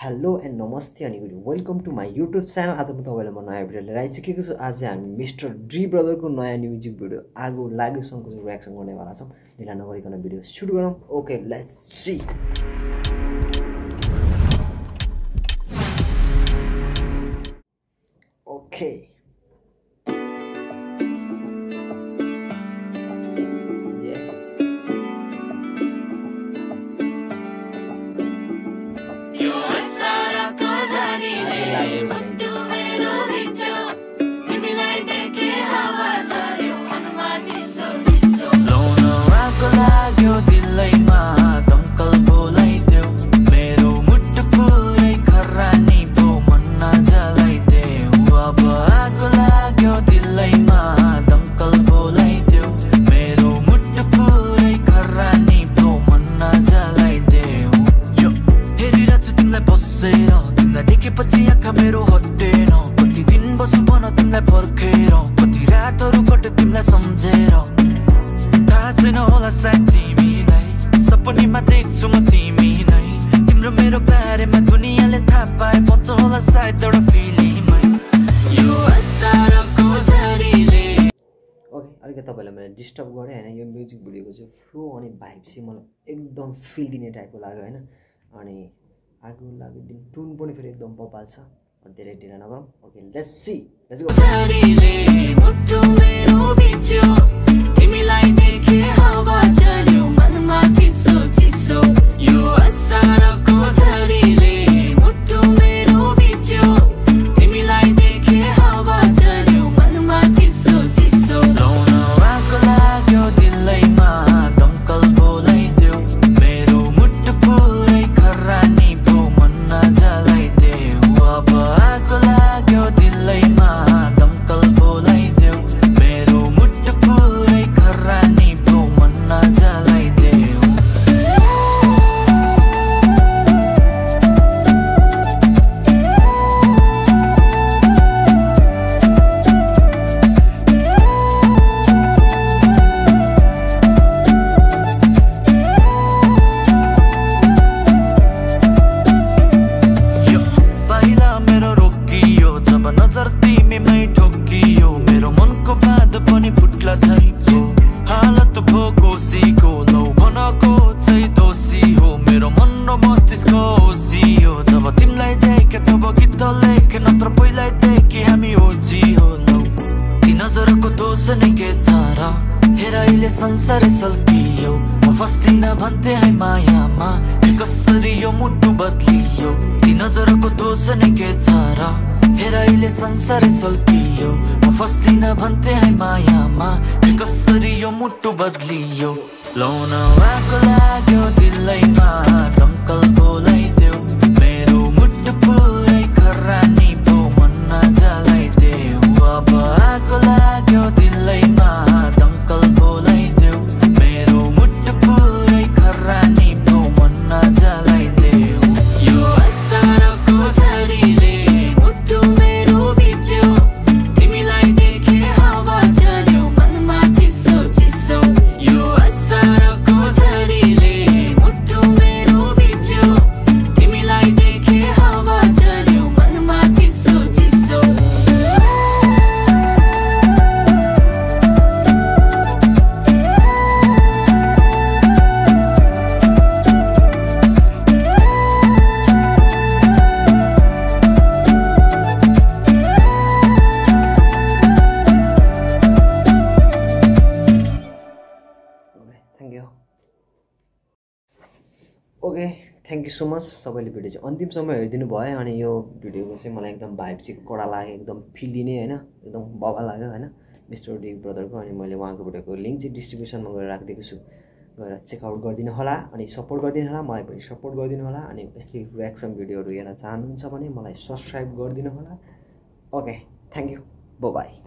Hello and नमस्ते अनि welcome to my YouTube channel. आज म तपाईँलाई नयाँ भिडियो लिएर आइसकेको छु। आज हामी मिस्टर डी ब्रदरको नयाँ म्युजिक भिडियो आगो लाग्यो सङको रियाक्सन गर्नेवाला छौँ। ढिला नगरिकन भिडियो सुरु गरौँ। Okay let's C. ओके मेरो हटेन कति दिन बसु भन तिमीलाई पर्खेर कति रातहरू कटे तिमीलाई सम्झेर थाहा छैन होला सायद तिमीलाई सपनीमा देख्छु म तिमी नै तिम्रो मेरो बारेमा दुनियाँले थाहा पाए पर्छ होला सायद एउटा फिल्ममै यो असारको झरीले। ओके अलिकति तपाईँलाई मैले डिस्टर्ब गरेँ होइन। यो म्युजिक भिडियोको चाहिँ फ्लो अनि भाइब चाहिँ मलाई एकदम फिल दिने टाइपको लाग्यो होइन। अनि आगो लाग्यो दिन टुन पनि फेरि एकदम बबाल छ। धेरै ढिला नगरौँ। Okay let's see let's go. झरीले मुटु मेरो भिज्यो तिमीलाई देखे हावा चल्यो मनमा चिसो चिसो यो असारको झरीले मुटु मेरो भिज्यो तिमीलाई देखे हावा चल्यो मनमा चिसो चिसो लाउन आगो लाग्यो दिलैमा दमकल बोलाइदेऊ मेरो मुटु पुरै खरानी पो मन नजलाइदेऊ अब आगो लाग्यो दिलैमा दमकल बोलाइदेऊ मेरो मुटु पुरै खरानी पो मन नजलाइदेऊ। नजर तिमीमै ठोकियो मेरो मनको बाध पनि फुट्ला छैको हालत भो कोसीको लौ भनको चाहिँ दोषी हो मेरो मन र मस्तिष्क ओसियो जब तिमीलाई देखे तब गीत लेखे नत्र पहिल्यै देखे हामी ओजी हो लौ ती नजरको दोष नै के छ र हेर अहिले संसारै सल्कियो म फस्दिन भन्थे है मायामा कसरी यो मुटु बदलियो ती नजरको दोष नै के छ र हेर अहिले संसारै सल्कियो म फस्दिन भन्थे है मायामा कसरी यो मुटु बदलियो लाउन आगो लाग्यो दिलैमा दमकल बोलाइदेऊ मेरो मुटु पुरै खरानी पो मन नजलाइदेऊ अब आगो लाग्यो दिलैमा दमकल बोलाइदेऊ मेरो मुटु पुरै खरानी पो मन नजलाइदेऊ यो असारको झरीले okay thank you so much. सबैले भिडियो चाहिँ अन्तिमसम्म हेरिदिनु भयो। अनि यो भिडियोको चाहिँ मलाई एकदम भाइब चाहिँ कडा लाग्यो, एकदम फिल दिने होइन, एकदम बबा लाग्यो होइन मिस्टर डी ब्रदरको। अनि मैले उहाँको भिडियोको लिङ्क चाहिँ डिस्क्रिप्सनमा गएर राखिदिएको छु, गएर चेकआउट गरिदिनु होला अनि सपोर्ट गरिदिनु होला, मलाई पनि सपोर्ट गरिदिनु होला। अनि यस्तै रियाक्सन भिडियोहरू हेर्न चाहनुहुन्छ भने मलाई सब्सक्राइब गरिदिनु होला। Okay thank you, by.